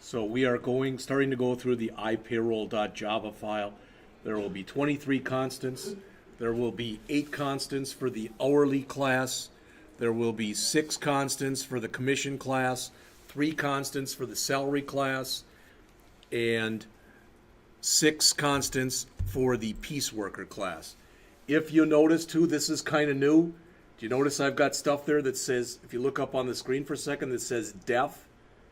So we are starting to go through the iPayroll.java file. There will be 23 constants. There will be 8 constants for the hourly class. There will be 6 constants for the commission class, 3 constants for the salary class, and 6 constants for the piece worker class. If you notice too, this is kind of new. Do you notice I've got stuff there that says, if you look up on the screen for a second, that says def?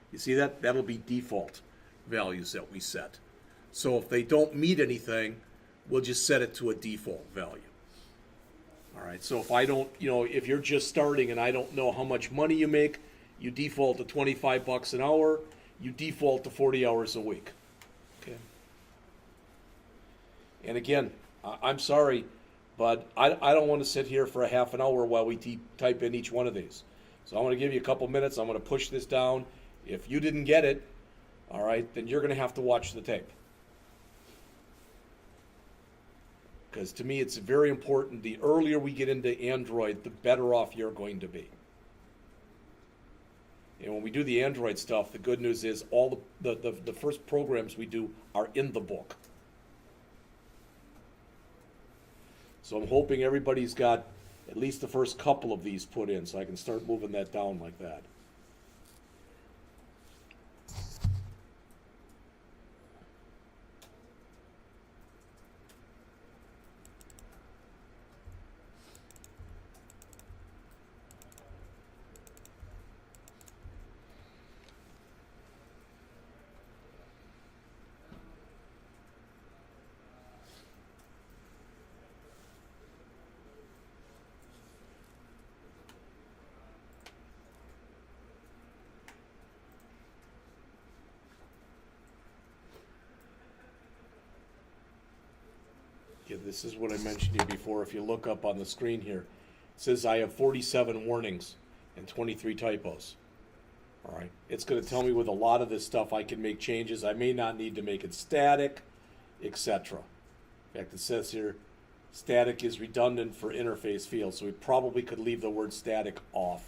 You see that? That'll be default values that we set. So if they don't meet anything, we'll just set it to a default value. All right, so if I don't, if you're just starting and I don't know how much money you make, you default to 25 bucks an hour, you default to 40 hours a week. Okay. And again, I'm sorry, but I don't want to sit here for a half an hour while we type in each one of these. So I'm going to give you a couple minutes. I'm going to push this down. If you didn't get it, all right, then you're going to have to watch the tape. Because to me, it's very important. The earlier we get into Android, the better off you're going to be. And when we do the Android stuff, the good news is all the first programs we do are in the book. So I'm hoping everybody's got at least the first couple of these put in so I can start moving that down like that. Yeah, this is what I mentioned to you before. If you look up on the screen here, it says I have 47 warnings and 23 typos. All right, it's going to tell me with a lot of this stuff I can make changes. I may not need to make it static, etc. In fact, it says here, static is redundant for interface fields, so we probably could leave the word static off.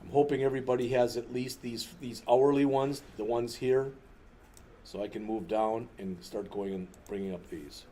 I'm hoping everybody has at least these hourly ones, the ones here, so I can move down and start going and bringing up these.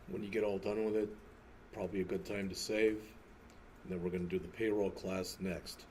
When you get all done with it, probably a good time to save. And then we're going to do the payroll class next.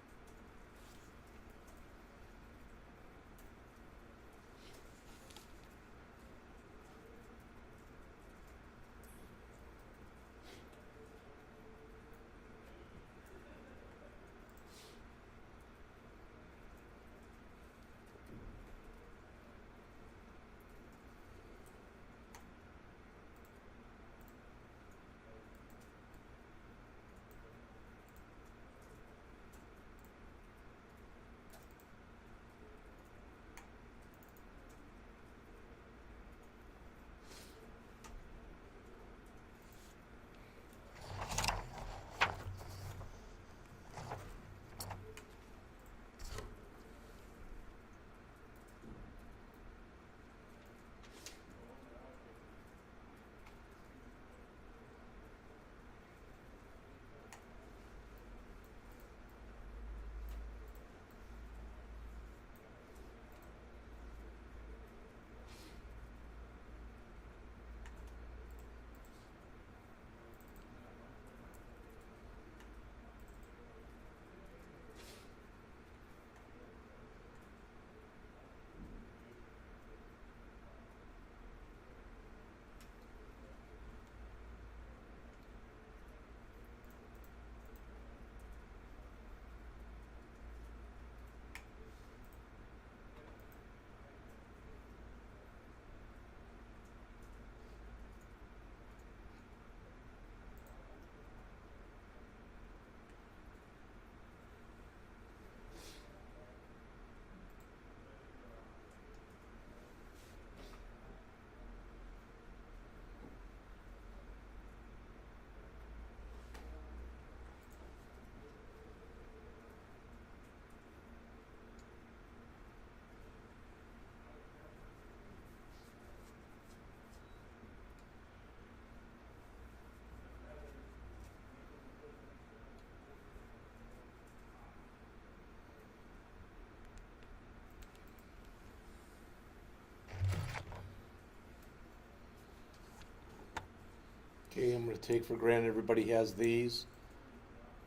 Okay, I'm going to take for granted everybody has these.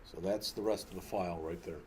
So that's the rest of the file right there.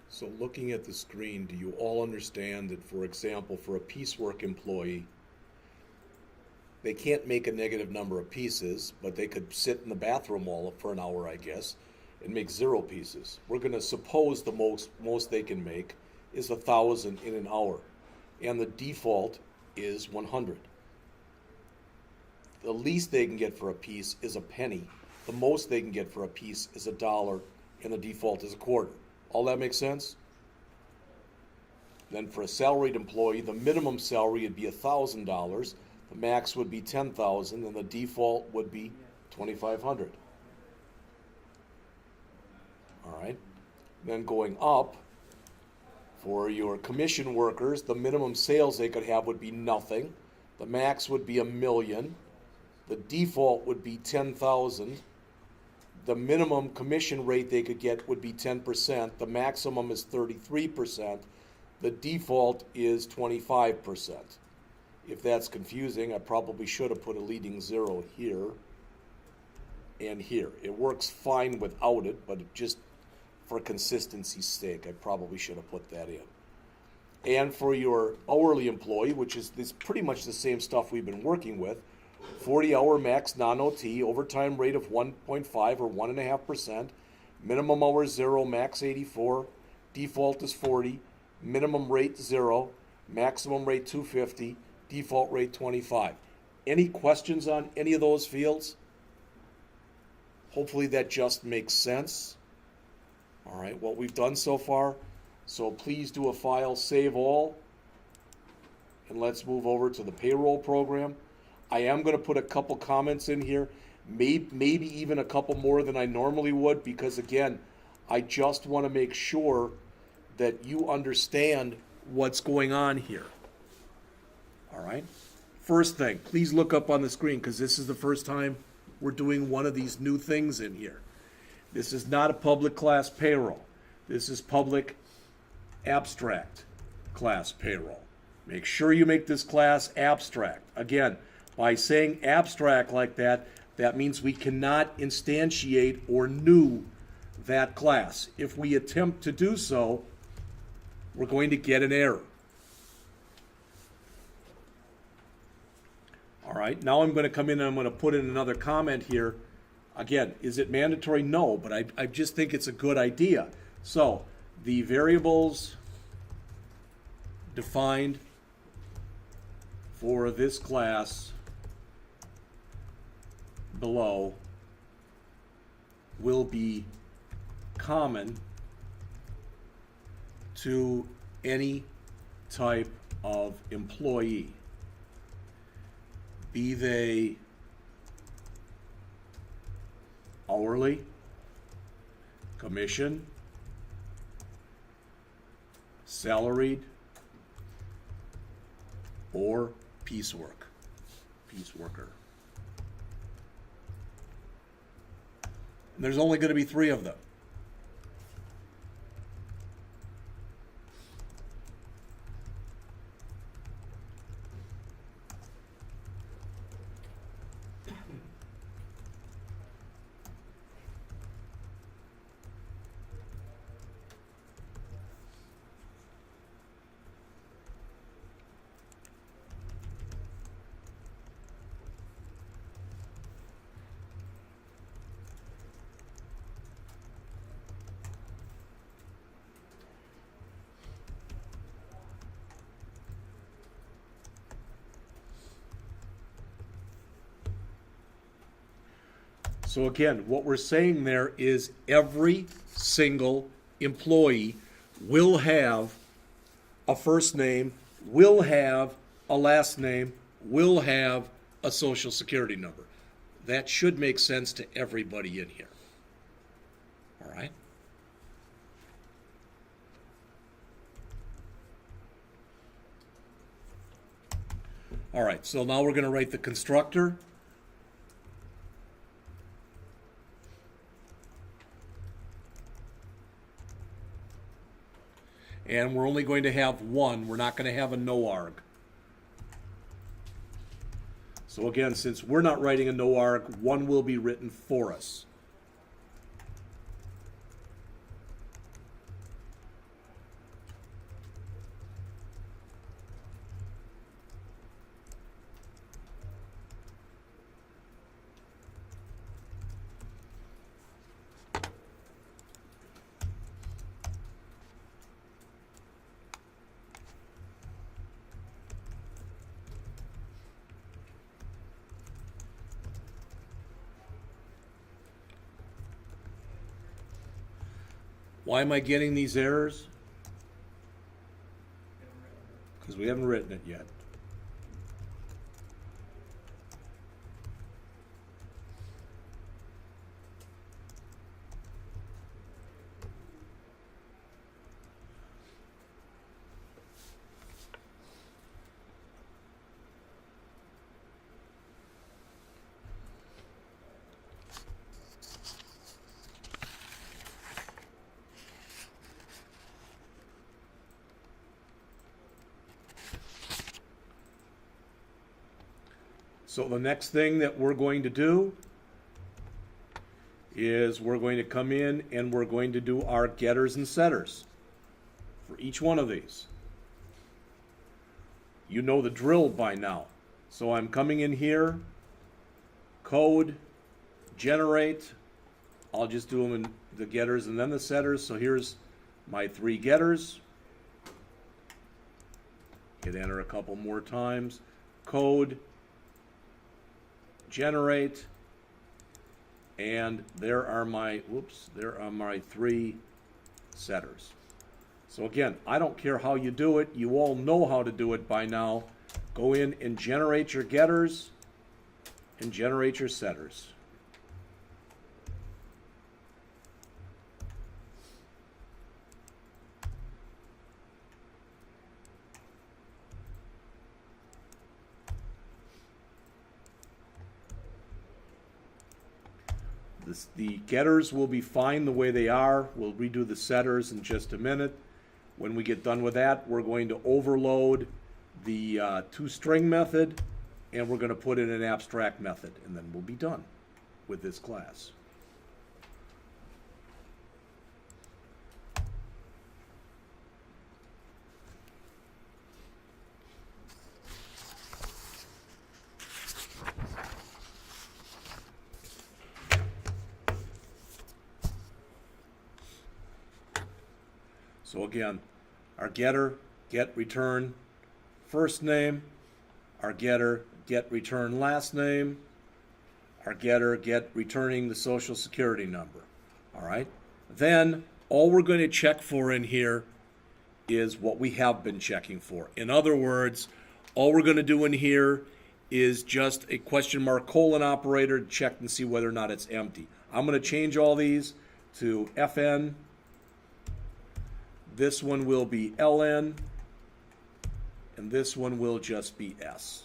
So looking at the screen, do you all understand that, for example, for a piecework employee, they can't make a negative number of pieces, but they could sit in the bathroom all for an hour, I guess, and make 0 pieces. We're going to suppose the most they can make is 1,000 in an hour, and the default is 100. The least they can get for a piece is a penny. The most they can get for a piece is $1, and the default is a quarter. All that makes sense? Then for a salaried employee, the minimum salary would be $1,000, the max would be $10,000, and the default would be $2,500. All right. Then going up, for your commission workers, the minimum sales they could have would be nothing. The max would be $1 million. The default would be $10,000. The minimum commission rate they could get would be 10%. The maximum is 33%. The default is 25%. If that's confusing, I probably should have put a leading 0 here and here. It works fine without it, but just for consistency's sake, I probably should have put that in. And for your hourly employee, which is pretty much the same stuff we've been working with, 40-hour max non-OT, overtime rate of 1.5 or 1.5%, minimum hours 0, max 84, default is 40, minimum rate 0, maximum rate 250, default rate 25. Any questions on any of those fields? Hopefully that just makes sense. All right, what we've done so far. So please do a file, save all, and let's move over to the payroll program. I am going to put a couple comments in here, maybe even a couple more than I normally would, because again, I just want to make sure that you understand what's going on here. All right. First thing, please look up on the screen, because this is the first time we're doing one of these new things in here. This is not a public class payroll. This is public abstract class payroll. Make sure you make this class abstract. Again, by saying abstract like that, that means we cannot instantiate or new that class. If we attempt to do so, we're going to get an error. All right, now I'm going to come in and I'm going to put in another comment here. Again, is it mandatory? No, but I just think it's a good idea. So the variables defined for this class below will be common to any type of employee, be they hourly, commission, salaried, or pieceworker. And there's only going to be 3 of them. So again, what we're saying there is every single employee will have a first name, will have a last name, will have a social security number. That should make sense to everybody in here. All right? All right, so now we're going to write the constructor. And we're only going to have one. We're not going to have a no-arg. So again, since we're not writing a no-arg, one will be written for us. Why am I getting these errors? Because we haven't written it yet. So the next thing that we're going to do is we're going to come in and we're going to do our getters and setters for each one of these. You know the drill by now. So I'm coming in here, code, generate. I'll just do them in the getters and then the setters. So here's my 3 getters. Hit enter a couple more times. Code, generate, and there are my 3 setters. So again, I don't care how you do it. You all know how to do it by now. Go in and generate your getters and generate your setters. The getters will be fine the way they are. We'll redo the setters in just a minute. When we get done with that, we're going to overload the TwoString method, and we're going to put in an abstract method, and then we'll be done with this class. So again, our getter, get return first name, our getter, get return last name, our getter, get returning the social security number. All right? Then all we're going to check for in here is what we have been checking for. In other words, all we're going to do in here is just a question mark colon operator to check and see whether or not it's empty. I'm going to change all these to FN. This one will be LN. And this one will just be S.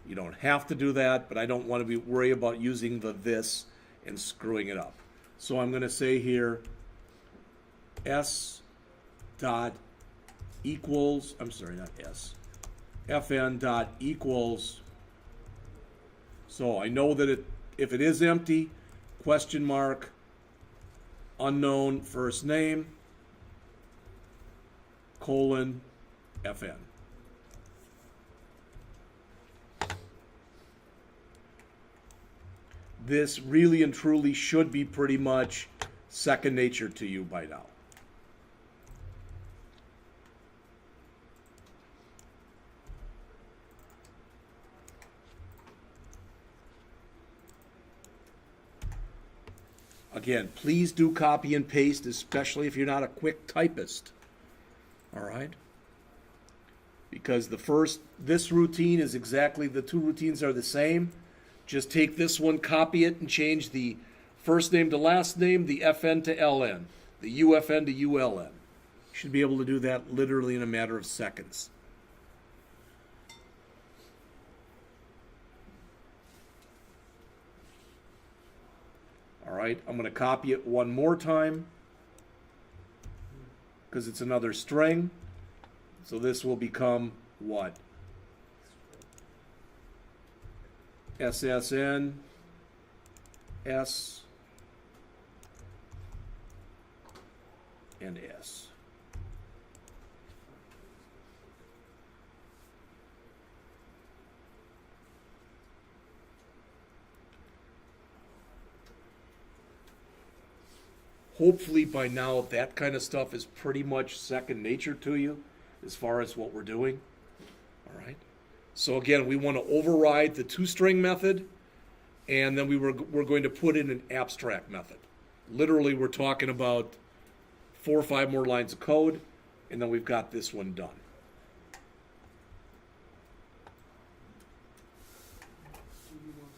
You don't have to do that, but I don't want to worry about using the this and screwing it up. So I'm going to say here S dot equals, I'm sorry, not S, FN dot equals. So I know that if it is empty, question mark, unknown first name, colon, FN. This really and truly should be pretty much second nature to you by now. Again, please do copy and paste, especially if you're not a quick typist. All right? Because this routine is exactly, the two routines are the same. Just take this one, copy it, and change the first name to last name, the FN to LN, the UFN to ULN. You should be able to do that literally in a matter of seconds. All right, I'm going to copy it one more time because it's another string. So this will become what? SSN, S, and S. Hopefully by now that kind of stuff is pretty much second nature to you as far as what we're doing. All right. So again, we want to override the TwoString method, and then we're going to put in an abstract method. Literally, we're talking about 4 or 5 more lines of code, and then we've got this one done. Do you want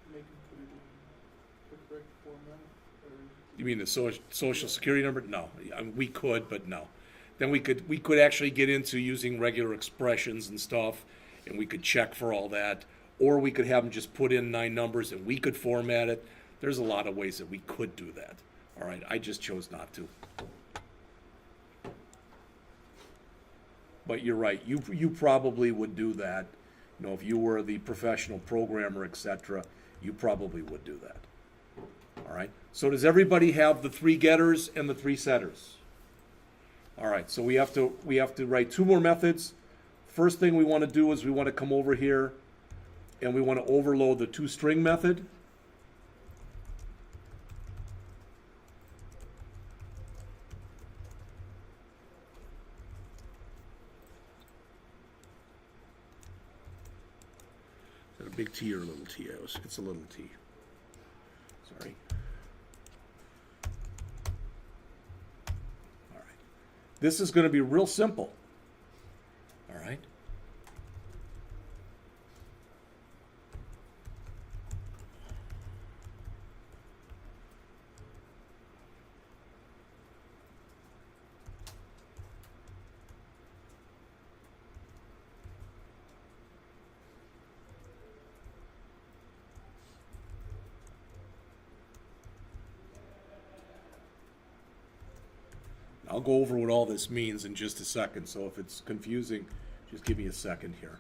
to make him put it in the correct format? Or You mean the social security number? No, I mean, we could, but no. Then we could actually get into using regular expressions and stuff, and we could check for all that, or we could have them just put in 9 numbers and we could format it. There's a lot of ways that we could do that. All right, I just chose not to. But you're right. You probably would do that. You know, if you were the professional programmer, etc., you probably would do that. All right. So does everybody have the 3 getters and the 3 setters? All right. So we have to write 2 more methods. First thing we want to do is we want to come over here and we want to overload the TwoString method. Is that a big T or a little t? It's a little t. Sorry. All right. This is going to be real simple. All right. I'll go over what all this means in just a second, so if it's confusing, just give me a second here.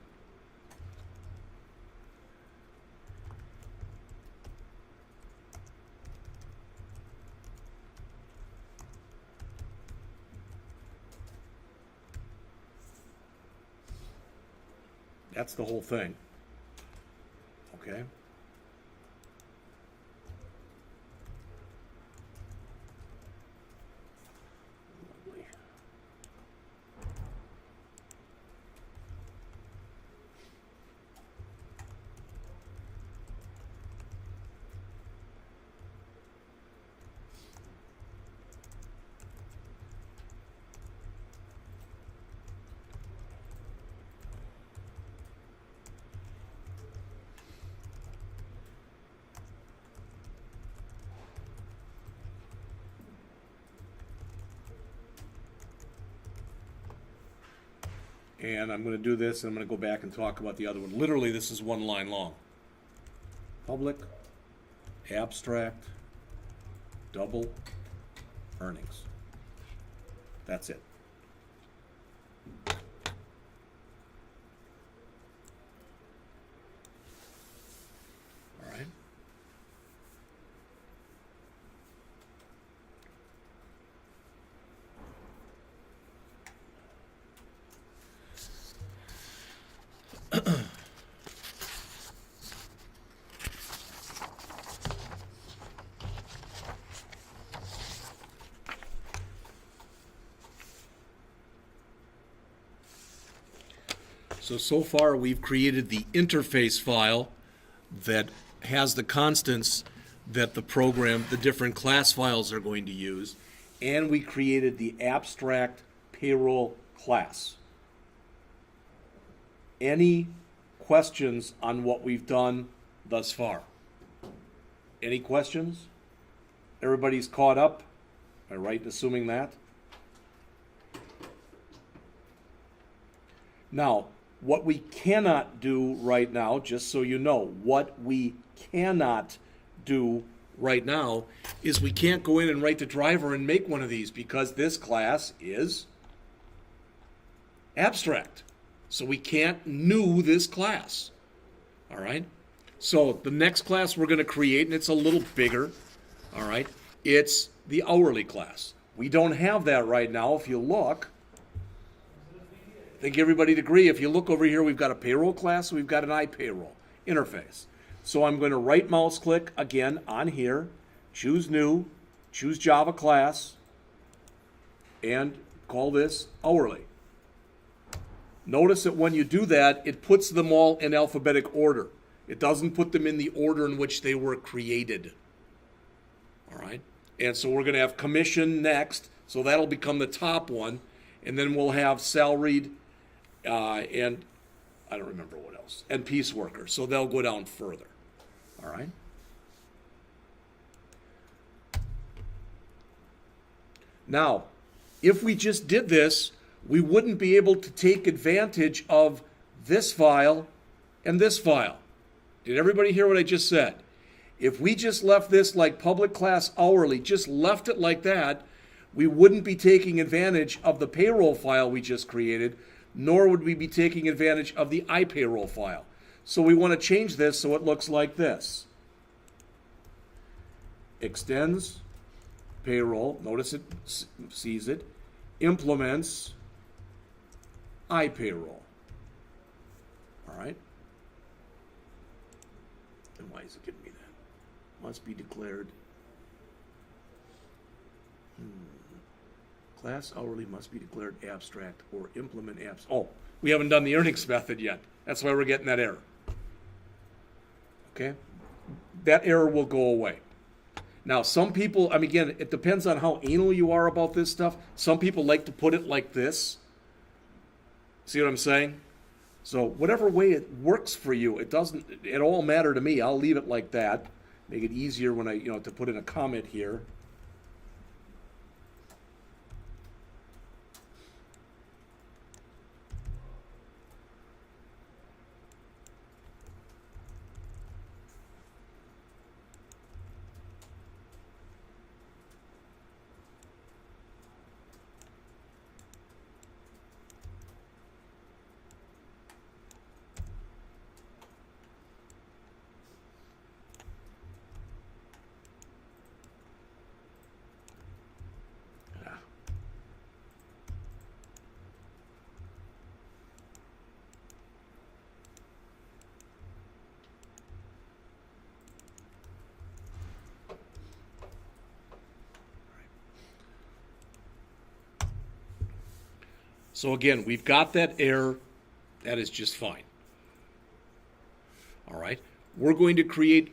That's the whole thing. Okay? And I'm going to do this, and I'm going to go back and talk about the other one. Literally, this is one line long. Public, abstract, double, earnings. That's it. All right. So far we've created the interface file that has the constants that the program, the different class files are going to use, and we created the abstract payroll class. Any questions on what we've done thus far? Any questions? Everybody's caught up? Am I right in assuming that? Now, what we cannot do right now, just so you know, what we cannot do right now is we can't go in and write the driver and make one of these because this class is abstract. So we can't new this class. All right? So the next class we're going to create, and it's a little bigger, all right, it's the hourly class. We don't have that right now. If you look, I think everybody'd agree. If you look over here, we've got a payroll class, we've got an iPayroll interface. So I'm going to right mouse click again on here, choose new, choose Java class, and call this hourly. Notice that when you do that, it puts them all in alphabetic order. It doesn't put them in the order in which they were created. All right? And so we're going to have commission next, so that'll become the top one, and then we'll have salaried, and I don't remember what else, and piece worker. So they'll go down further. All right? Now, if we just did this, we wouldn't be able to take advantage of this file and this file. Did everybody hear what I just said? If we just left this like public class hourly, just left it like that, we wouldn't be taking advantage of the payroll file we just created, nor would we be taking advantage of the iPayroll file. So we want to change this so it looks like this. Extends payroll, notice it sees it, implements iPayroll. All right? And why is it giving me that? Must be declared. Class hourly must be declared abstract or implement abstract. Oh, we haven't done the earnings method yet. That's why we're getting that error. Okay? That error will go away. Now, some people, I mean, again, it depends on how anal you are about this stuff. Some people like to put it like this. See what I'm saying? So whatever way it works for you, it doesn't at all matter to me. I'll leave it like that. Make it easier when I, to put in a comment here. So again, we've got that error. That is just fine. All right. We're going to create,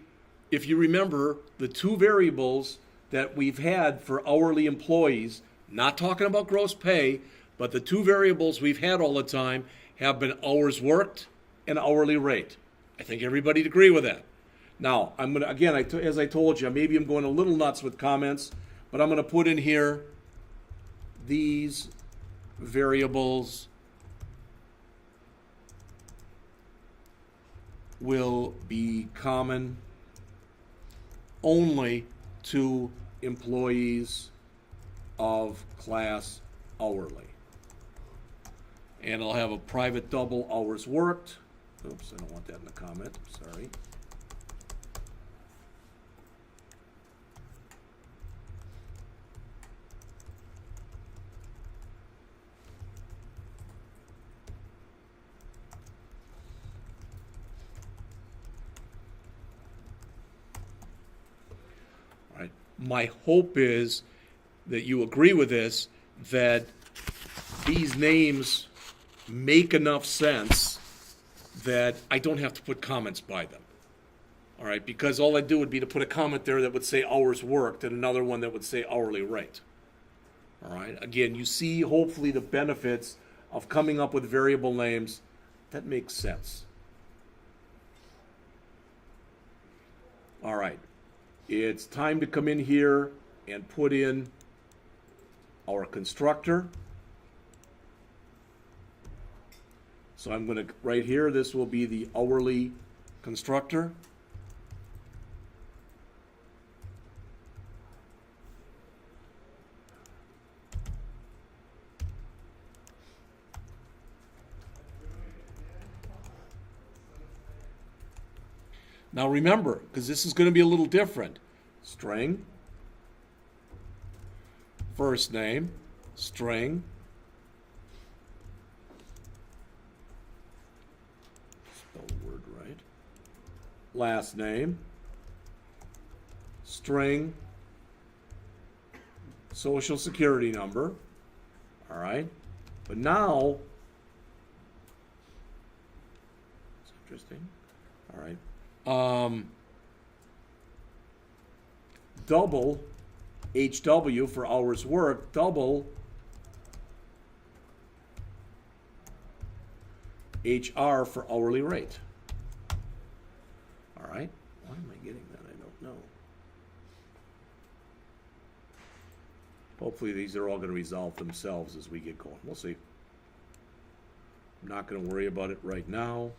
if you remember, the two variables that we've had for hourly employees, not talking about gross pay, but the two variables we've had all the time have been hours worked and hourly rate. I think everybody'd agree with that. Now, I'm going to, again, as I told you, maybe I'm going a little nuts with comments, but I'm going to put in here these variables will be common only to employees of class hourly. And I'll have a private double hours worked. Oops, I don't want that in the comment, sorry. All right. My hope is that you agree with this, that these names make enough sense that I don't have to put comments by them. All right, because all I'd do would be to put a comment there that would say hours worked and another one that would say hourly rate. All right, again, you see hopefully the benefits of coming up with variable names. That makes sense. All right, it's time to come in here and put in our constructor. So I'm going to, right here, this will be the hourly constructor. Now remember, because this is going to be a little different, string, first name, string, spell the word right, last name, string, social security number, all right? But now, it's interesting, all right, double HW for hours worked, double HR for hourly rate. All right, why am I getting that? I don't know. Hopefully these are all going to resolve themselves as we get going. We'll see. I'm not going to worry about it right now.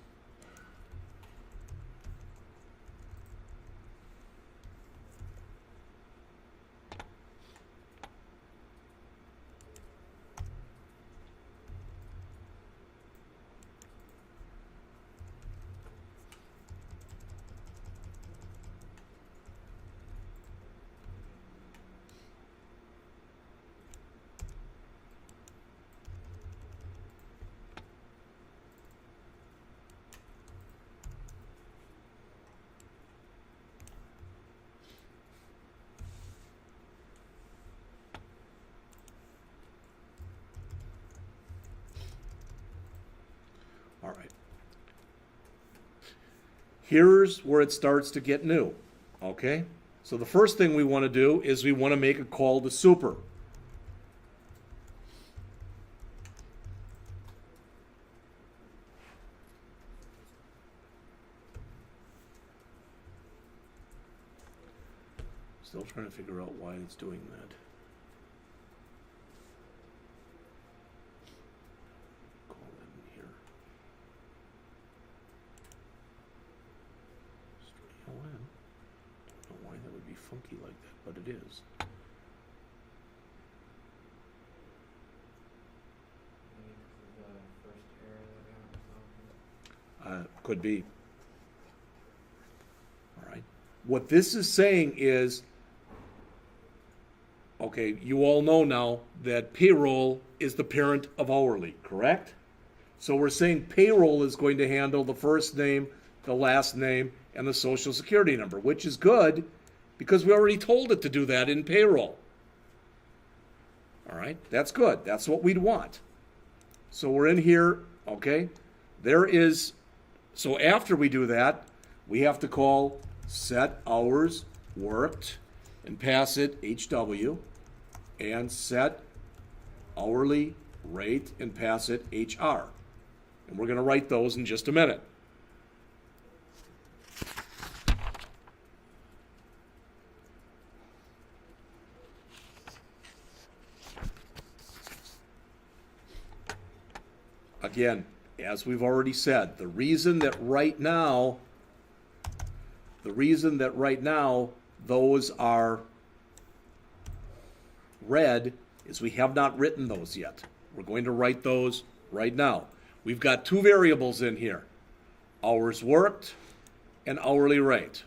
All right. Here's where it starts to get new, okay? So the first thing we want to do is we want to make a call to super. Still trying to figure out why it's doing that. Funky like that, but it is. Could be. All right. What this is saying is, okay, you all know now that payroll is the parent of hourly, correct? So we're saying payroll is going to handle the first name, the last name, and the social security number, which is good, because we already told it to do that in payroll. All right, that's good. That's what we'd want. So we're in here, okay? There is, so after we do that, we have to call set hours worked and pass it HW, and set hourly rate and pass it HR. And we're going to write those in just a minute. Again, as we've already said, the reason that right now The reason that right now those are red is we have not written those yet. We're going to write those right now. We've got two variables in here, hours worked and hourly rate.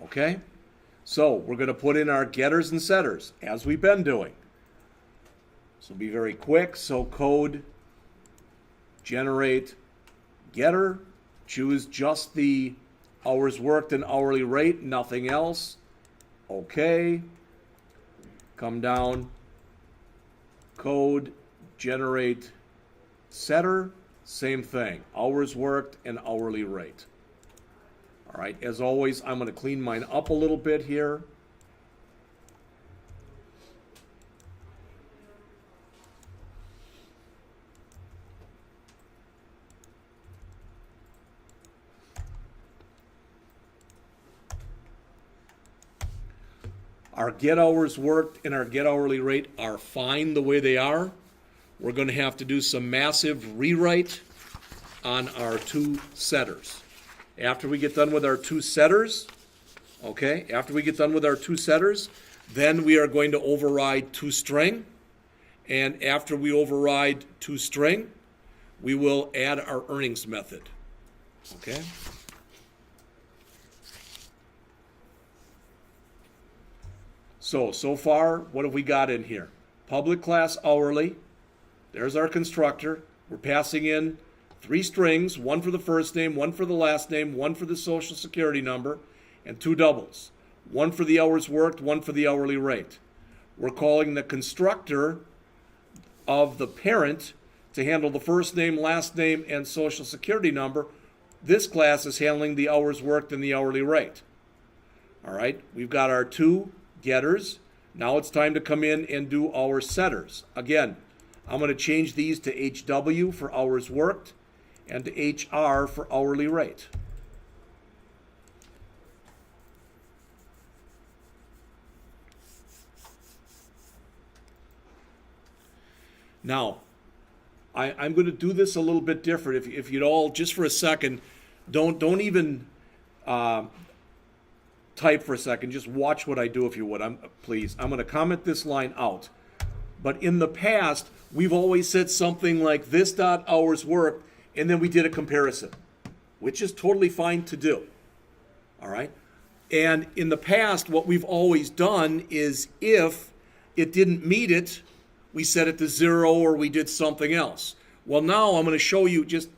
Okay? So we're going to put in our getters and setters, as we've been doing. So be very quick. So code generate getter, choose just the hours worked and hourly rate, nothing else. Okay. Come down, code generate setter, same thing, hours worked and hourly rate. All right, as always, I'm going to clean mine up a little bit here. Our get hours worked and our get hourly rate are fine the way they are. We're going to have to do some massive rewrite on our two setters. After we get done with our two setters, okay, then we are going to override TwoString. And after we override TwoString, we will add our earnings method. Okay? So far, what have we got in here? Public class hourly. There's our constructor. We're passing in 3 strings, 1 for the first name, 1 for the last name, 1 for the social security number, and 2 doubles. 1 for the hours worked, 1 for the hourly rate. We're calling the constructor of the parent to handle the first name, last name, and social security number. This class is handling the hours worked and the hourly rate. All right, we've got our 2 getters. Now it's time to come in and do our setters. Again, I'm going to change these to HW for hours worked and to HR for hourly rate. Now, I'm going to do this a little bit different. If you'd all, just for a second, don't even type for a second. Just watch what I do if you would. Please. I'm going to comment this line out. But in the past, we've always said something like this dot hours worked, and then we did a comparison, which is totally fine to do. All right? And in the past, what we've always done is if it didn't meet it, we set it to 0 or we did something else. Well, now I'm going to show you just,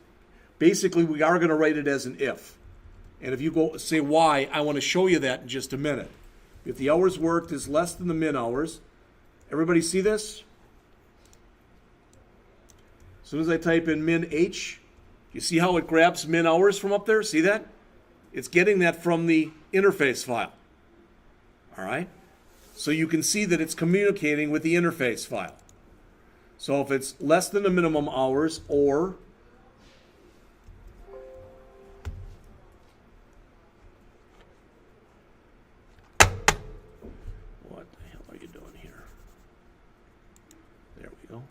basically we are going to write it as an if. And if you go say why, I want to show you that in just a minute. If the hours worked is less than the min hours, everybody see this? As soon as I type in min H, you see how it grabs min hours from up there? See that? It's getting that from the interface file. All right? So you can see that it's communicating with the interface file. So if it's less than the minimum hours or what the hell are you doing here? There we go.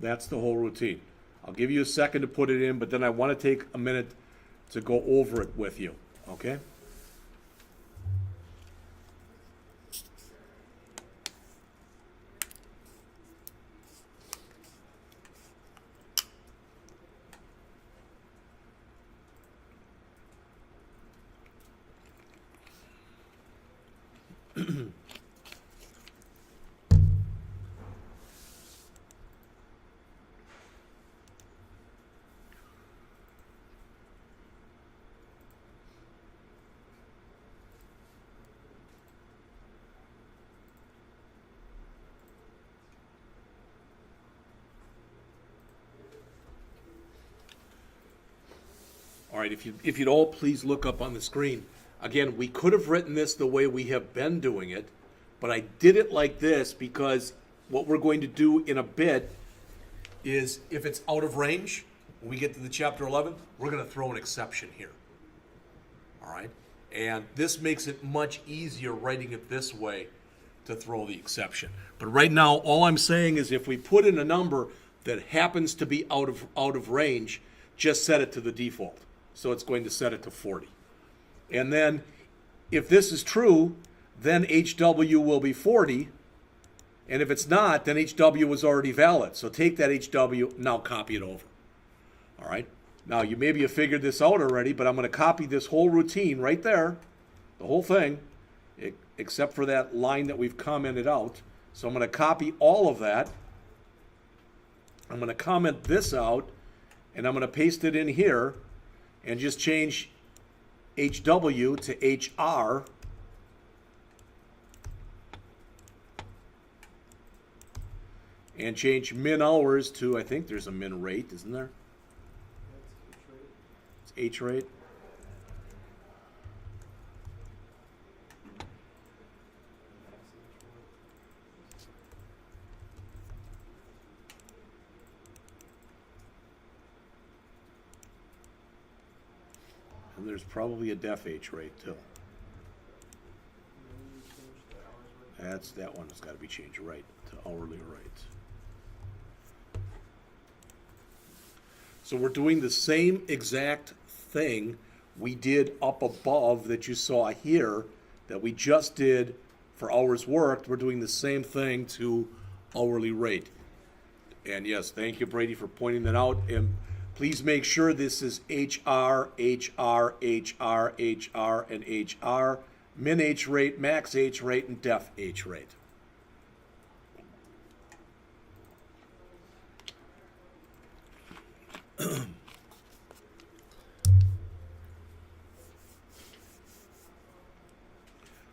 That's the whole routine. I'll give you a second to put it in, but then I want to take a minute to go over it with you, okay? All All right, if you'd all please look up on the screen. Again, we could have written this the way we have been doing it, but I did it like this because what we're going to do in a bit is if it's out of range, when we get to the Chapter 11, we're going to throw an exception here. All right? And this makes it much easier writing it this way to throw the exception. But right now, all I'm saying is if we put in a number that happens to be out of range, just set it to the default. So it's going to set it to 40. And then if this is true, then HW will be 40. And if it's not, then HW was already valid. So take that HW, now copy it over. All right? Now, you maybe have figured this out already, but I'm going to copy this whole routine right there, the whole thing, except for that line that we've commented out. So I'm going to copy all of that. I'm going to comment this out, and I'm going to paste it in here, and just change HW to HR. And change min hours to, I think there's a min rate, isn't there? It's H rate. And there's probably a def H rate too. That one has got to be changed right to hourly rate. So we're doing the same exact thing we did up above that you saw here that we just did for hours worked. We're doing the same thing to hourly rate. And yes, thank you, Brady, for pointing that out. And please make sure this is HR, HR, HR, HR, and HR, min H rate, max H rate, and def H rate.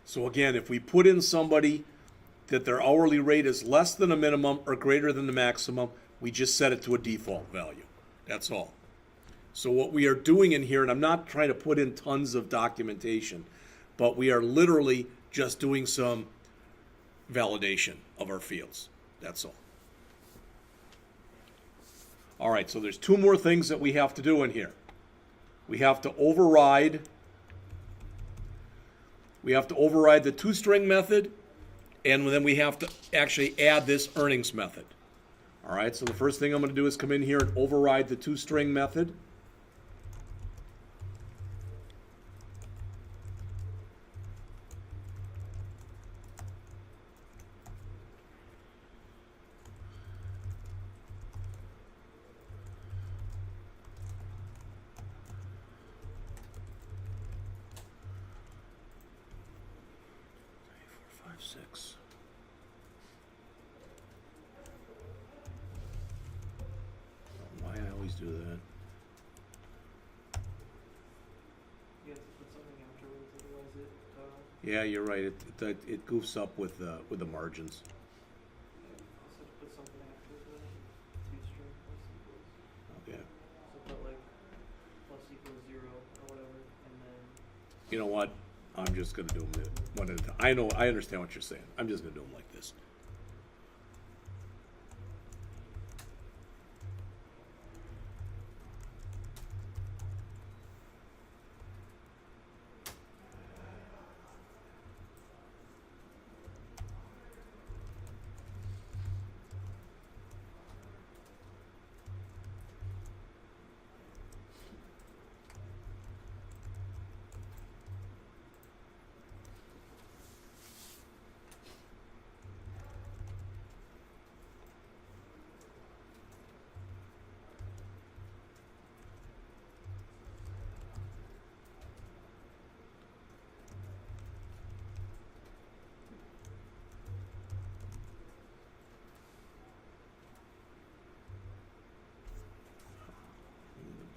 So again, if we put in somebody that their hourly rate is less than a minimum or greater than the maximum, we just set it to a default value. That's all. So what we are doing in here, and I'm not trying to put in tons of documentation, but we are literally just doing some validation of our fields. That's all. All right, so there's two more things that we have to do in here. We have to override the TwoString method, and then we have to actually add this earnings method. All right, so the first thing I'm going to do is come in here and override the TwoString method. Six. Why I always do that? You have to put something afterwards, otherwise it. Yeah, you're right. It goofs up with the margins. Also put something after the TwoString plus equals. Okay. So put like plus equals 0 or whatever, and then. You know what? I'm just gonna do them one at a time. I understand what you're saying. I'm just gonna do them like this.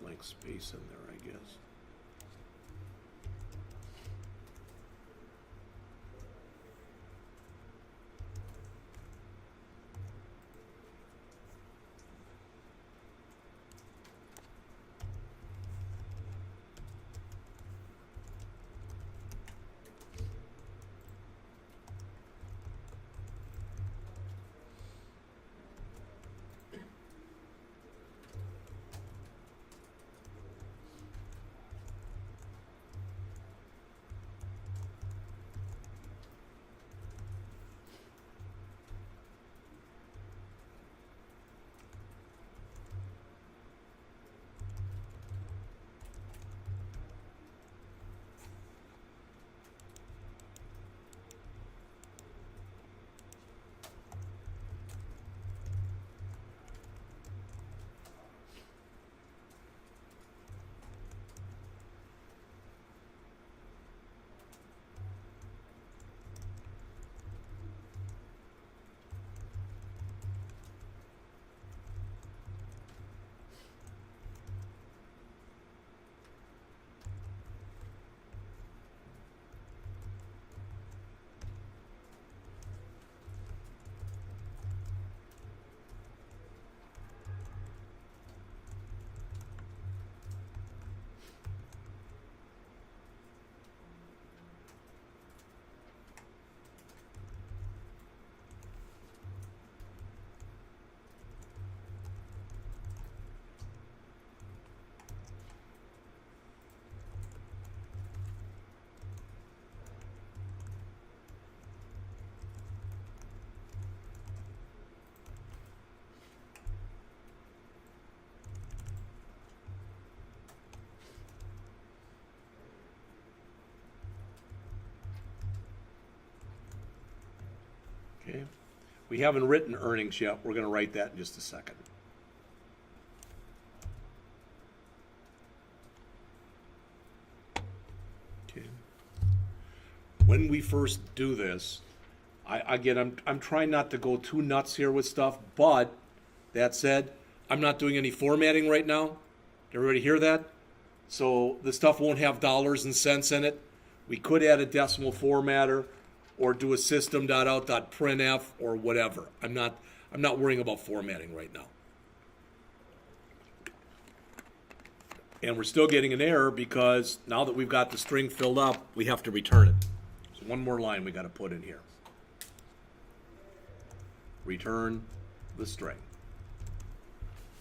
Blank space in there, I guess. Okay. We haven't written earnings yet. We're going to write that in just a second. Okay. When we first do this, I'm trying not to go too nuts here with stuff, but that said, I'm not doing any formatting right now. Did everybody hear that? So the stuff won't have dollars and cents in it. We could add a decimal formatter or do a system.out.printf or whatever. I'm not worrying about formatting right now. And we're still getting an error because now that we've got the string filled up, we have to return it. So one more line we got to put in here. Return the string.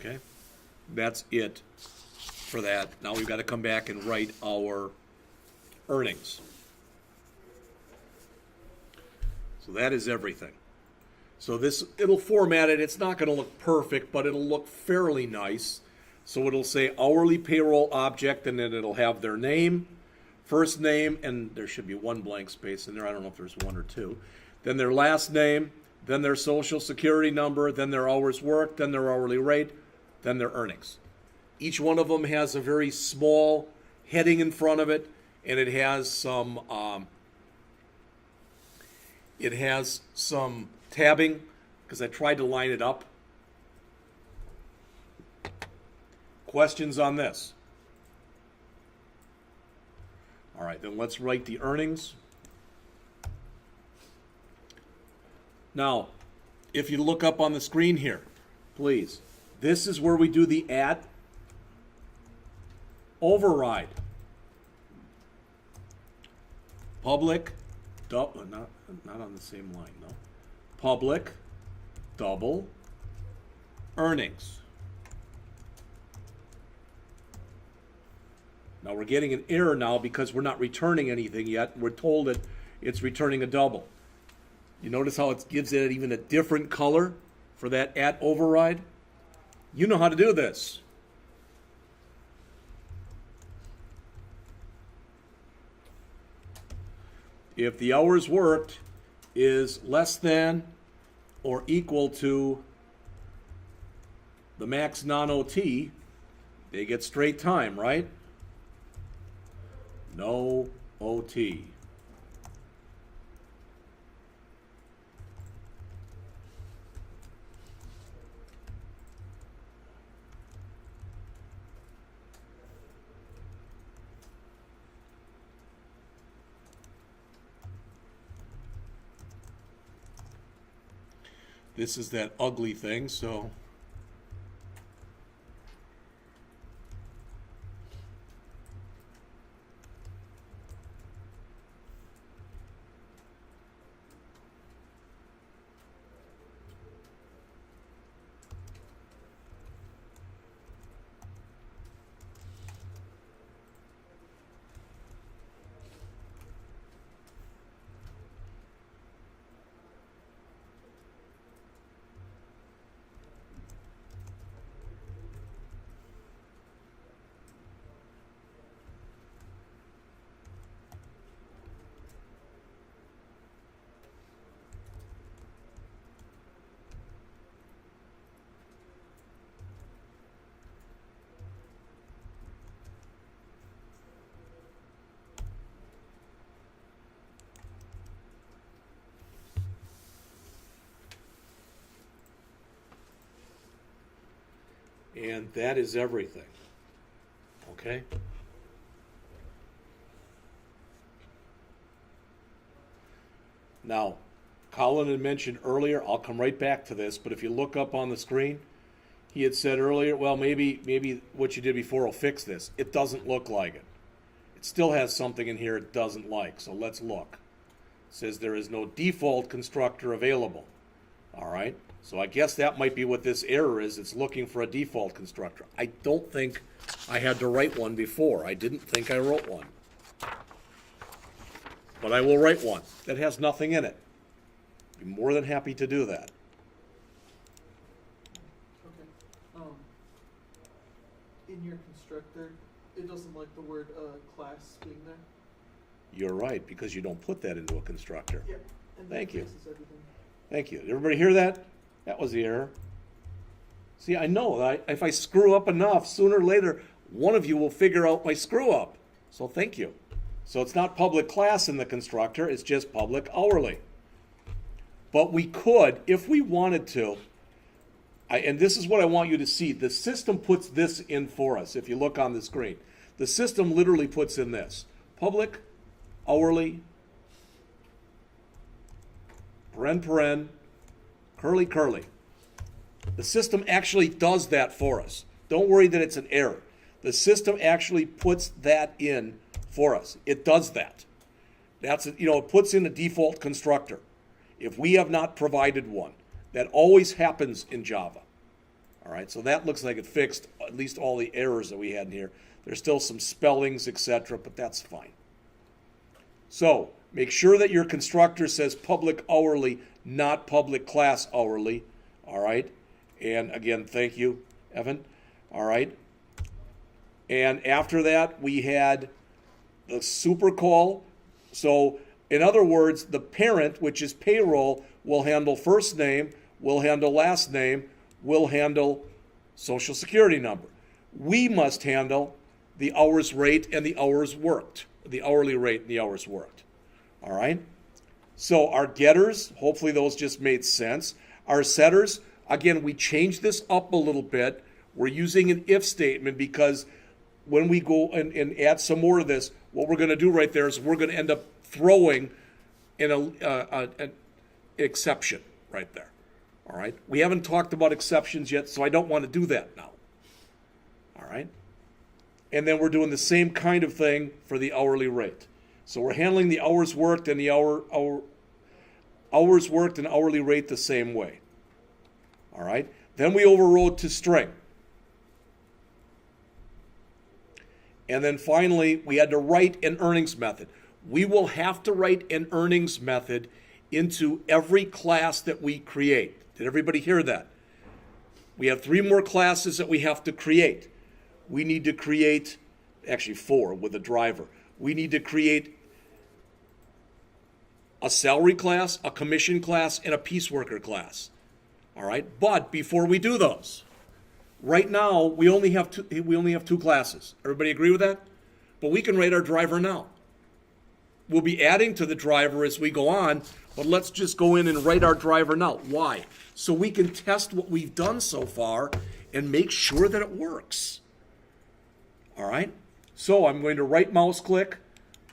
Okay? That's it for that. Now we've got to come back and write our earnings. So that is everything. So this, it'll format it. It's not going to look perfect, but it'll look fairly nice. So it'll say hourly payroll object, and then it'll have their name, first name, and there should be one blank space in there. I don't know if there's one or two. Then their last name, then their social security number, then their hours worked, then their hourly rate, then their earnings. Each one of them has a very small heading in front of it, and it has some tabbing because I tried to line it up. Questions on this? All right, then let's write the earnings. Now, if you look up on the screen here, please, this is where we do the at override. Public, not on the same line, no. Public, double, earnings. Now we're getting an error now because we're not returning anything yet. We're told that it's returning a double. You notice how it gives it even a different color for that at override? You know how to do this. If the hours worked is less than or equal to the max non-OT, they get straight time, right? No OT. This is that ugly thing, so and that is everything. Okay? Now, Colin had mentioned earlier, I'll come right back to this, but if you look up on the screen, he had said earlier, well, maybe what you did before will fix this. It doesn't look like it. It still has something in here it doesn't like, so let's look. It says there is no default constructor available. All right? So I guess that might be what this error is. It's looking for a default constructor. I don't think I had to write one before. I didn't think I wrote one. But I will write one that has nothing in it. Be more than happy to do that. Okay. In your constructor, it doesn't like the word class being there. You're right, because you don't put that into a constructor. Yeah. And Thank that you. fixes everything. Thank you. Did everybody hear that? That was the error. See, I know that if I screw up enough, sooner or later, one of you will figure out my screw up. So thank you. So it's not public class in the constructor, it's just public hourly. But we could, if we wanted to, and this is what I want you to see, the system puts this in for us if you look on the screen. The system literally puts in this. Public, hourly, paren, curly, curly. The system actually does that for us. Don't worry that it's an error. The system actually puts that in for us. It does that. That's, it puts in a default constructor. If we have not provided one, that always happens in Java. All right, so that looks like it fixed at least all the errors that we had in here. There's still some spellings, etc., but that's fine. So make sure that your constructor says public hourly, not public class hourly. All right, and again, thank you, Evan. All right, and after that, we had the super call. So in other words, the parent, which is payroll, will handle first name, will handle last name, will handle social security number. We must handle the hours rate and the hours worked, the hourly rate and the hours worked. All right? So our getters, hopefully those just made sense. Our setters, again, we changed this up a little bit. We're using an if statement because when we go and add some more of this, what we're going to do right there is we're going to end up throwing in an exception right there. All right? We haven't talked about exceptions yet, so I don't want to do that now. All right? And then we're doing the same kind of thing for the hourly rate. So we're handling the hours worked and the hours worked and hourly rate the same way. All right? Then we overrode to string. And then finally, we had to write an earnings method. We will have to write an earnings method into every class that we create. Did everybody hear that? We have 3 more classes that we have to create. We need to create, actually 4 with a driver. We need to create a salary class, a commission class, and a piece worker class. All right? But before we do those, right now we only have 2 classes. Everybody agree with that? But we can write our driver now. We'll be adding to the driver as we go on, but let's just go in and write our driver now. Why? So we can test what we've done so far and make sure that it works. All right? So I'm going to right mouse click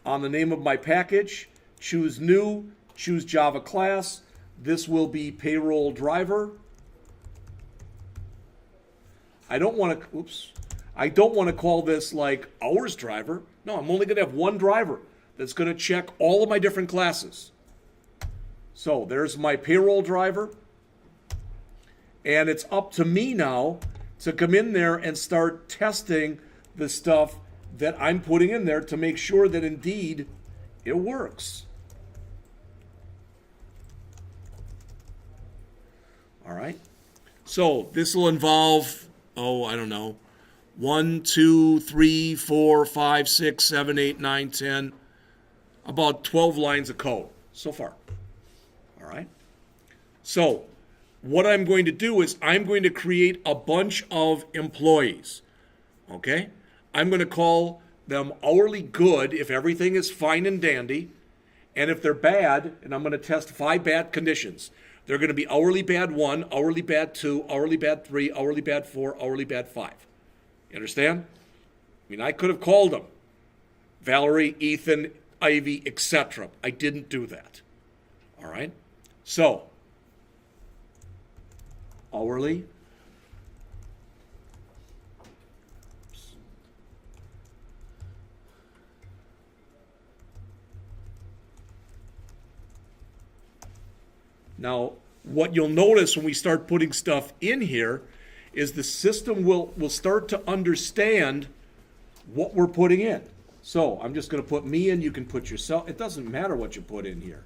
on the name of my package, choose new, choose Java class. This will be payroll driver. I don't want to call this like hours driver. No, I'm only going to have one driver that's going to check all of my different classes. So there's my payroll driver. And it's up to me now to come in there and start testing the stuff that I'm putting in there to make sure that indeed it works. All right. So this will involve, I don't know, 1, 2, 3, 4, 5, 6, 7, 8, 9, 10, about 12 lines of code so far. All right. So what I'm going to do is I'm going to create a bunch of employees. Okay. I'm going to call them hourly good if everything is fine and dandy. And if they're bad, and I'm going to test 5 bad conditions. They're going to be hourly bad 1, hourly bad 2, hourly bad 3, hourly bad 4, hourly bad 5. You understand? I mean, I could have called them Valerie, Ethan, Ivy, etc. I didn't do that. All right? So, hourly. Now, what you'll notice when we start putting stuff in here is the system will start to understand what we're putting in. So I'm just going to put me in. You can put yourself. It doesn't matter what you put in here.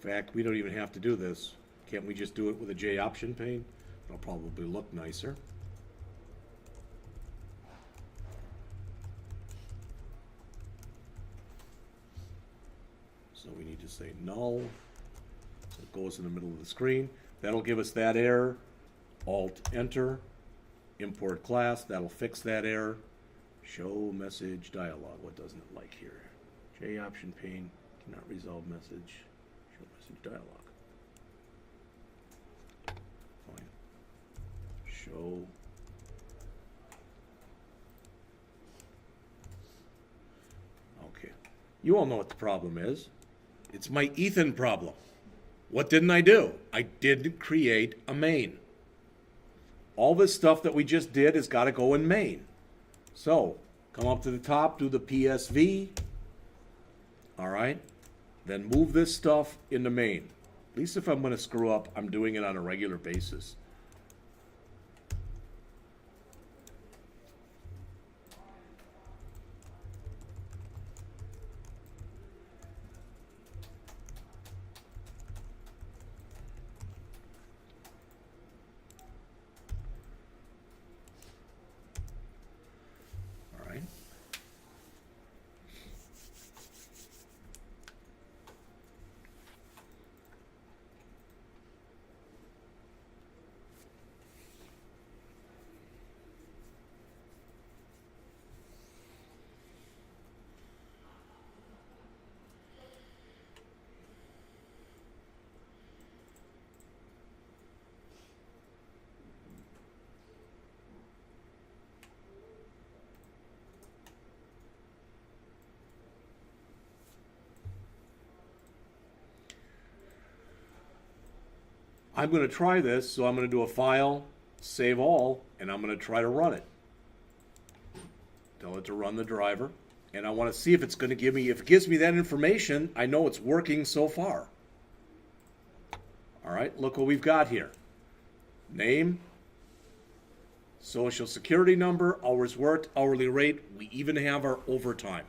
In fact, we don't even have to do this. Can't we just do it with a J option pane? It'll probably look nicer. So we need to say null. So it goes in the middle of the screen. That'll give us that error. Alt Enter. Import class. That'll fix that error. Show message dialog. What doesn't it like here? J option pane cannot resolve message. Show message dialog. Fine. Show. Okay. You all know what the problem is. It's my Ethan problem. What didn't I do? I didn't create a main. All this stuff that we just did has got to go in main. So, come up to the top, do the PSV. All right. Then move this stuff into main. At least if I'm going to screw up, I'm doing it on a regular basis. All right. I'm going to try this, so I'm going to do a file, save all, and I'm going to try to run it. Tell it to run the driver, and I want to see if it's going to give me, if it gives me that information, I know it's working so far. All right, look what we've got here. Name, social security number, hours worked, hourly rate. We even have our overtime.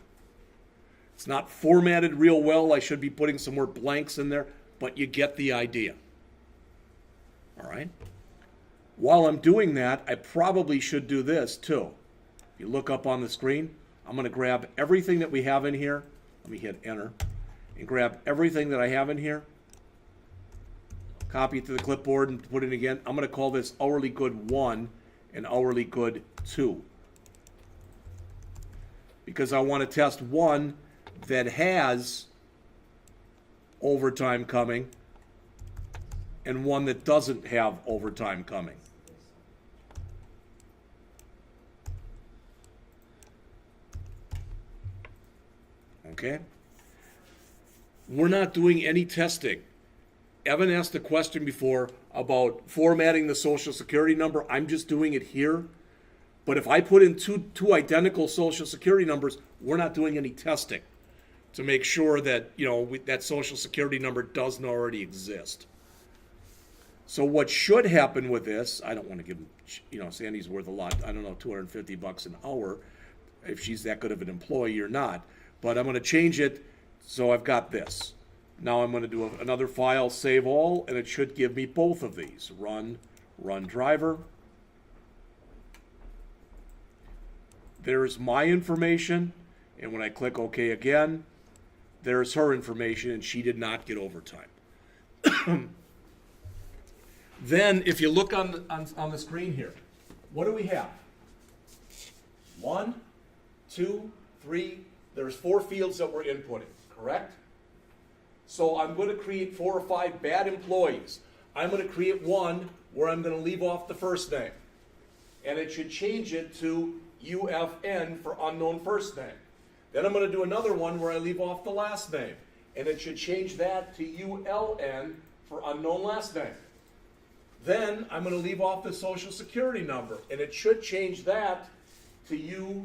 It's not formatted real well. I should be putting some more blanks in there, but you get the idea. All right. While I'm doing that, I probably should do this too. If you look up on the screen, I'm going to grab everything that we have in here. Let me hit enter and grab everything that I have in here. Copy it to the clipboard and put it in again. I'm going to call this hourly good 1 and hourly good 2. Because I want to test one that has overtime coming and one that doesn't have overtime coming. Okay? We're not doing any testing. Evan asked a question before about formatting the social security number. I'm just doing it here. But if I put in two identical social security numbers, we're not doing any testing to make sure that, that social security number doesn't already exist. So what should happen with this, I don't want to give him, Sandy's worth a lot, I don't know, $250 an hour, if she's that good of an employee or not. But I'm going to change it so I've got this. Now I'm going to do another file, save all, and it should give me both of these. Run driver. There's my information, and when I click OK again, there's her information, and she did not get overtime. Then, if you look on the screen here, what do we have? 1, 2, 3. There's 4 fields that we're inputting, correct? So I'm going to create 4 or 5 bad employees. I'm going to create one where I'm going to leave off the first name. And it should change it to UFN for unknown first name. Then I'm going to do another one where I leave off the last name. And it should change that to ULN for unknown last name. Then I'm going to leave off the social security number. And it should change that to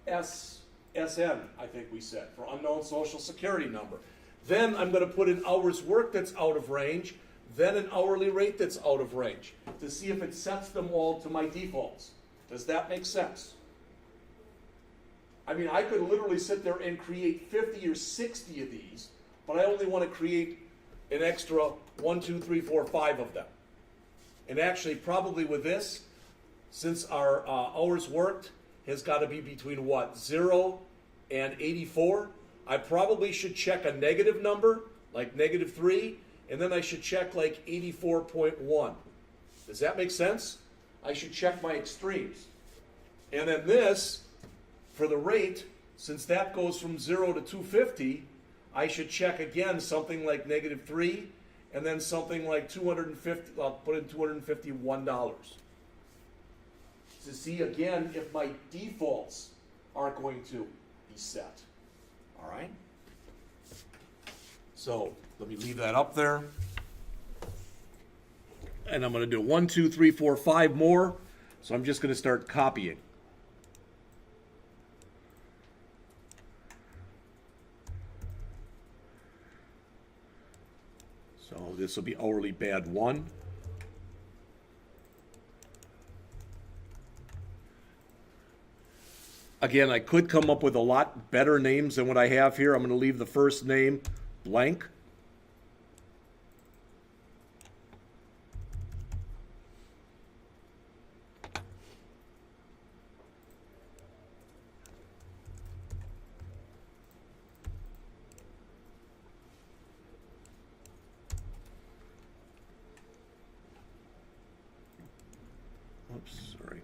USSN, I think we said, for unknown social security number. Then I'm going to put in hours work that's out of range, then an hourly rate that's out of range, to see if it sets them all to my defaults. Does that make sense? I mean, I could literally sit there and create 50 or 60 of these, but I only want to create an extra 1, 2, 3, 4, 5 of them. And actually, probably with this, since our hours worked has got to be between what, 0 and 84, I probably should check a negative number, like -3, and then I should check like 84.1. Does that make sense? I should check my extremes. And then this, for the rate, since that goes from 0 to 250, I should check again something like -3, and then something like 250, I'll put in $251. To see again if my defaults are going to be set. All right? So let me leave that up there. And I'm going to do 1, 2, 3, 4, 5 more. So I'm just going to start copying. So this will be hourly bad 1. Again, I could come up with a lot better names than what I have here. I'm going to leave the first name blank. Oops, sorry.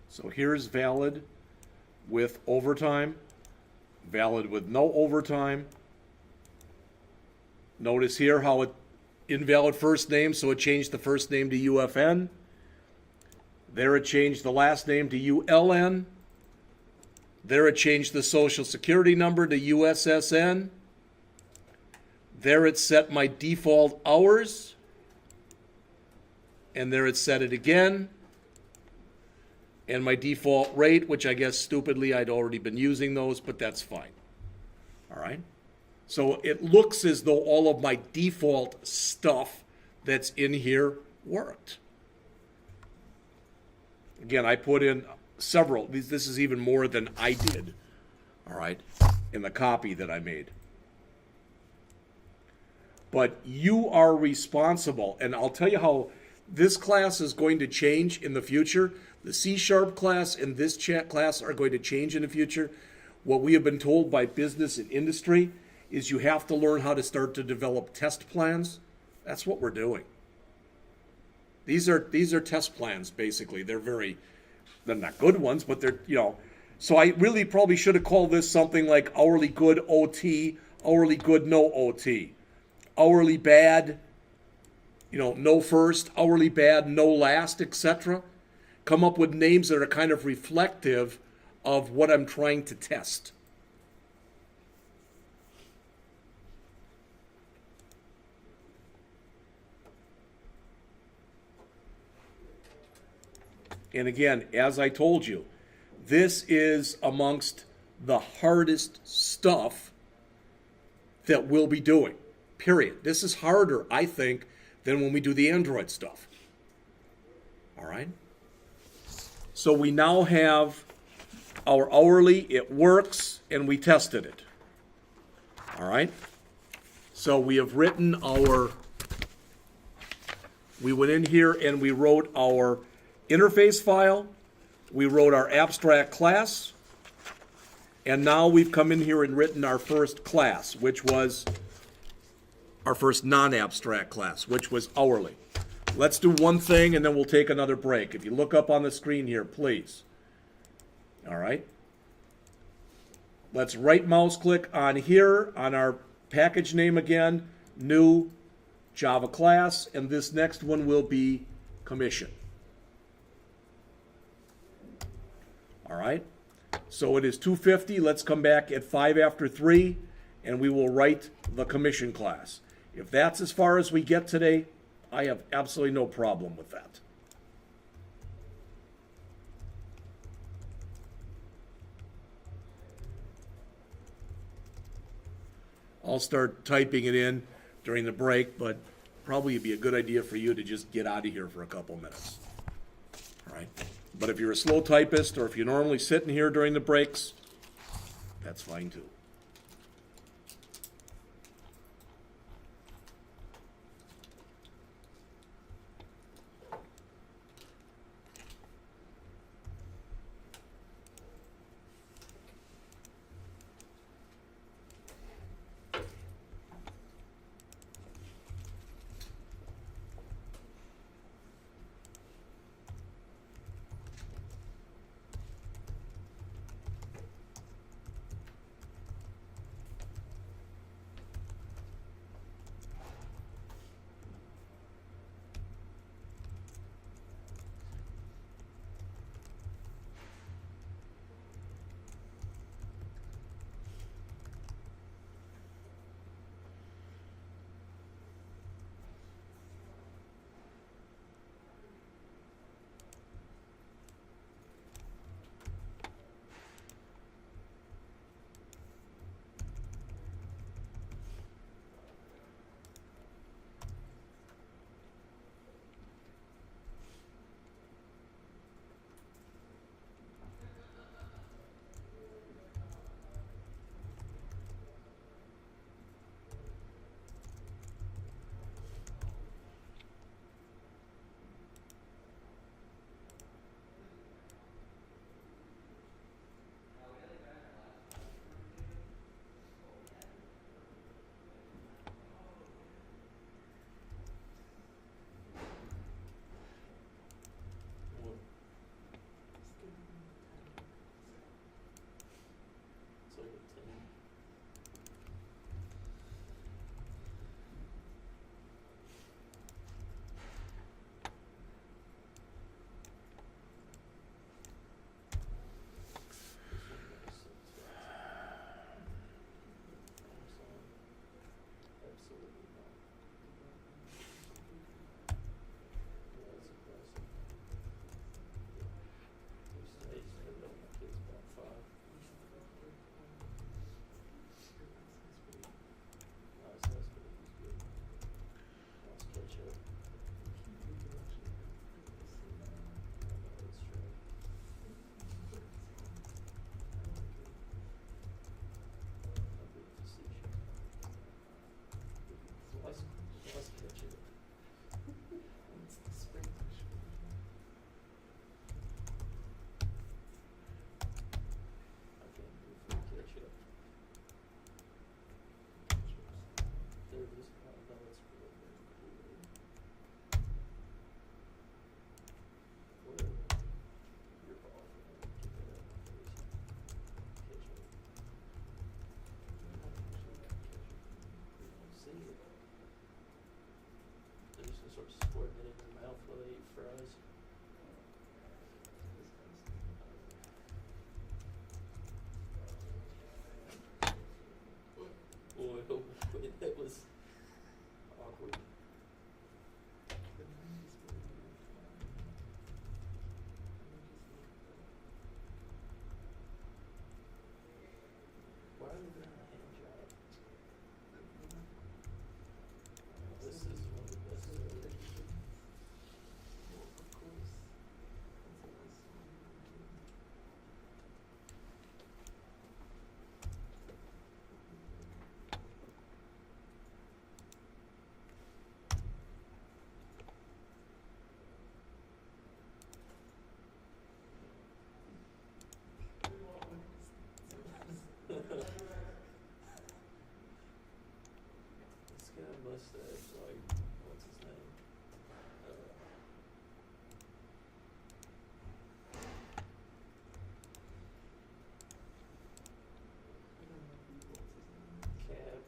So here's valid with overtime, valid with no overtime. Notice here how it invalid first name, so it changed the first name to UFN. There it changed the last name to ULN. There it changed the social security number to USSN. There it set my default hours. and there it's set it again. And my default rate, which I guess stupidly I'd already been using those, but that's fine. All right? So it looks as though all of my default stuff that's in here worked. Again, I put in several. This is even more than I did, all right, in the copy that I made. But you are responsible, and I'll tell you how this class is going to change in the future. The C# class and this chat class are going to change in the future. What we have been told by business and industry is you have to learn how to start to develop test plans. That's what we're doing. These are test plans, basically. They're not good ones, but they're, So I really probably should have called this something like hourly good OT, hourly good no OT, hourly bad, no first, hourly bad no last, etc. Come up with names that are kind of reflective of what I'm trying to test. And again, as I told you, this is amongst the hardest stuff that we'll be doing, period. This is harder, I think, than when we do the Android stuff. All right? So we now have our hourly, it works, and we tested it. All right? So we have written we went in here and we wrote our interface file, we wrote our abstract class, and now we've come in here and written our first class, which was our first non-abstract class, which was hourly. Let's do one thing and then we'll take another break. If you look up on the screen here, please. All right. Let's right mouse click on here on our package name again, new Java class, and this next one will be commission. All right, so it is 2:50. Let's come back at 5 after 3, and we will write the commission class. If that's as far as we get today, I have absolutely no problem with that. I'll start typing it in during the break, but probably it'd be a good idea for you to just get out of here for a couple minutes. All right? But if you're a slow typist or if you're normally sitting here during the breaks, that's fine too. putting it in your mouth while they eat fries. Boy, oh boy, that was awkward. Why are they doing a hand job? This is one of the best ever. This guy mustache, like, what's his name? Cab,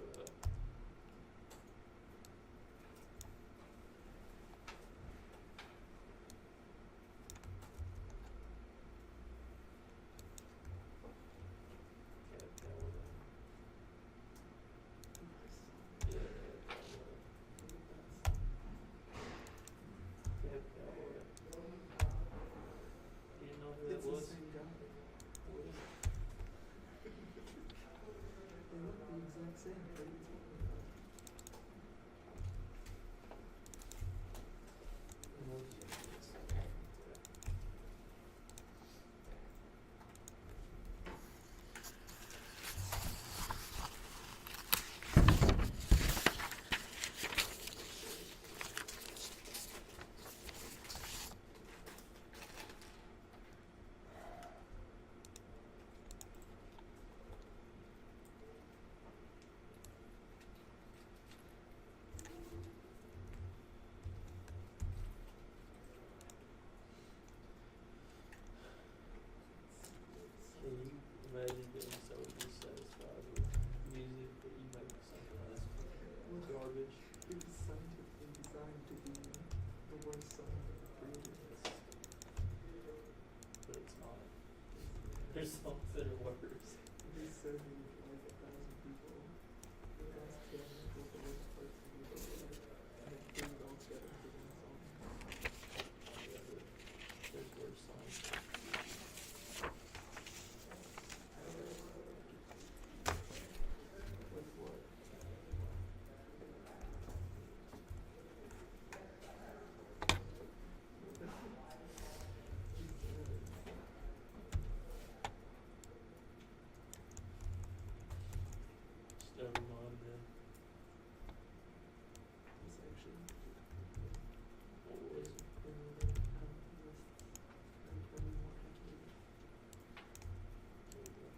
Cab Paladin. Yeah, Cab Paladin. You didn't know who that It's the was? same guy. What is it? They look the exact same. What are you talking about? Can you imagine being so dissatisfied with music that you make something that's garbage? It was scientifically designed to be the worst song ever created. But it's not. There's songs that are worse. They surveyed like 1,000 people. They asked them what the worst parts of the book were, and they threw it all together into one song. Yeah, but there's worse songs. Like what? Just never mind then. It's actually What was it? another list. Like every more complicated. Seriously.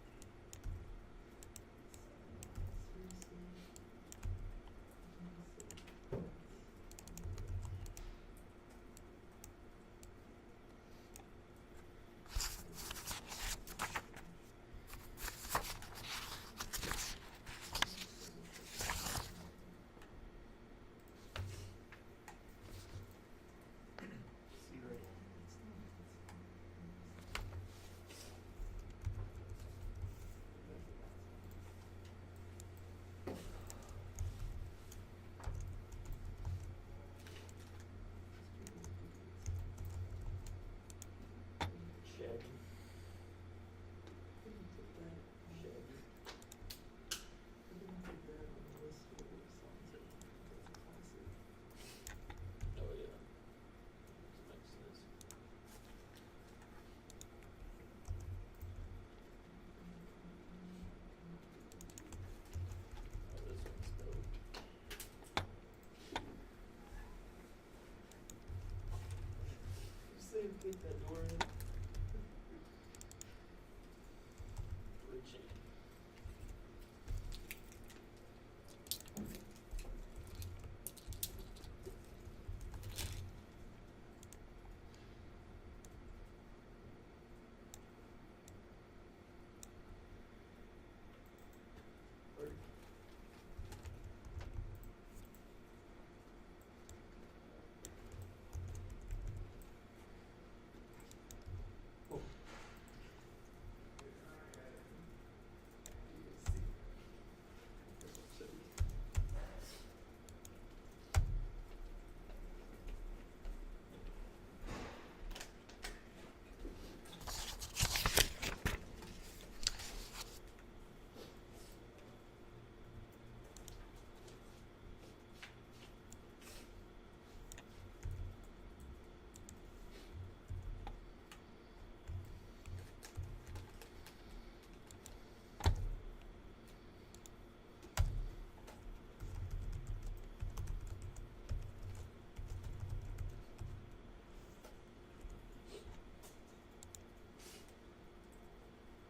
See right. Shaggy. Couldn't put that on Shaggy. couldn't put that on the list of the worst songs ever. That's a classic. Oh yeah. That makes sense. Oh, this one's dope. You say kick that door in?